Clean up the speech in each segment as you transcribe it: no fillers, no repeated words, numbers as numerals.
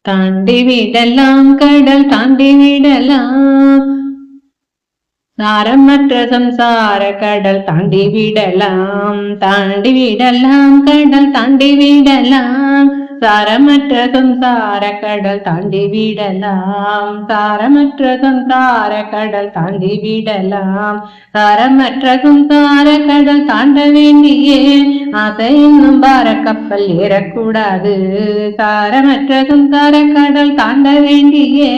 தாண்டி விடலாம் கடல் தாண்டி விடலாம், சாரமற்ற சம்சார கடல் தாண்டி விடலாம். தாண்டி விடலாம் கடல் தாண்டி விடலாம், சாரமற்ற சம்சார கடல் தாண்டி விடலாம். சாரமற்ற சம்சார கடல் தாண்டி விடலாம். சாரமற்ற சம்சார கடல் தாண்ட வேண்டியே ஆசை என்னும் பார கப்பல் ஏறக்கூடாது. சாரமற்ற சம்சார கடல் தாண்ட வேண்டியே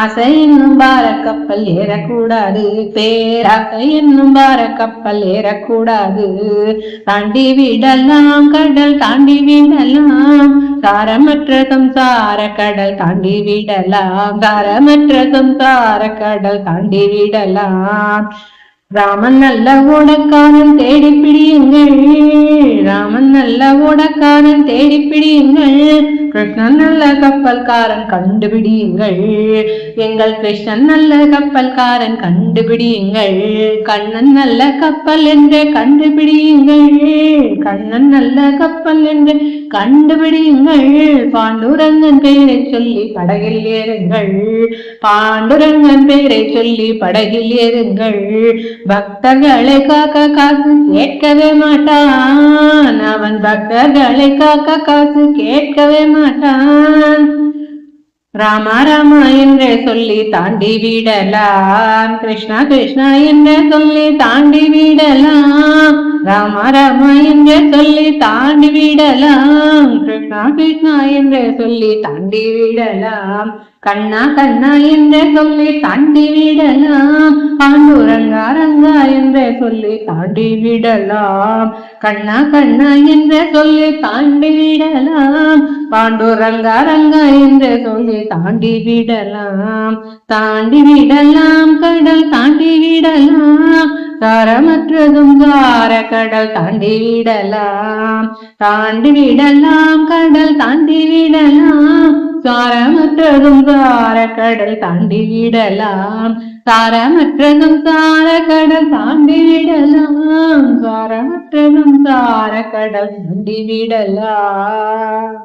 ஆசை என்னும் பார கப்பல் ஏறக்கூடாது. பேராசை என்னும் பார கப்பல் ஏறக்கூடாது. தாண்டி விடலாம் கடல் தாண்டி விடலாம், சாரமற்ற சம்சார கடல் தாண்டி விடலாம். சாரமற்ற சம்சார கடல் தாண்டி விடலாம். ராமன் நல்ல ஓடக்காரன் தேடி பிடியுங்கள், ராமன் நல்ல ஓடக்காரன் தேடி பிடியுங்கள். கிருஷ்ணன் நல்ல கப்பல்காரன் கண்டுபிடியுங்கள், எங்கள் கிருஷ்ணன் நல்ல கப்பல்காரன் கண்டுபிடியுங்கள். கண்ணன் நல்ல கப்பல் என்று கண்டுபிடியுங்கள், கண்ணன் நல்ல கப்பல் என்று கண்டுபிடியுங்கள். பாண்டுரங்கன் பெயரை சொல்லி படகில் ஏறுங்கள், பாண்டுரங்கன் பெயரை சொல்லி படகில் ஏறுங்கள். பக்தர்களை காக்க காசு கேட்கவே மாட்டான், அவன் பக்தர்களை காக்க காசு கேட்கவே மாட்டான். ராமா ராமா என்றே சொல்லி தாண்டி விடலாம், கிருஷ்ணா கிருஷ்ணா என்றே சொல்லி தாண்டி விடலாம். ராமா ராமா என்றே சொல்லி தாண்டி விடலாம், கிருஷ்ணா கிருஷ்ணா என்றே சொல்லி தாண்டி விடலாம். கண்ணா கண்ணா என்றே சொல்லி தாண்டி விடலாம், பாண்டுரங்கா ரங்கா என்றே சொல்லி தாண்டி விடலாம். கண்ணா கண்ணா என்றே சொல்லி தாண்டி விடலாம், பாண்டுரங்கா ரங்கா என்றே சொல்லி தாண்டி விடலாம். தாண்டி விடலாம் கடல் தாண்டி விடலாம், சாரமற்றதும் சார கடல் தாண்டி விடலாம். தாண்டி விடலாம் கடல் தாண்டி விடலாம், சாரமற்றதும் சார கடல் தாண்டி விடலாம். சாரமற்றதும் சார கடல் தாண்டி விடலாம், சாரமற்றதும் சார கடல் தாண்டி விடலாம்.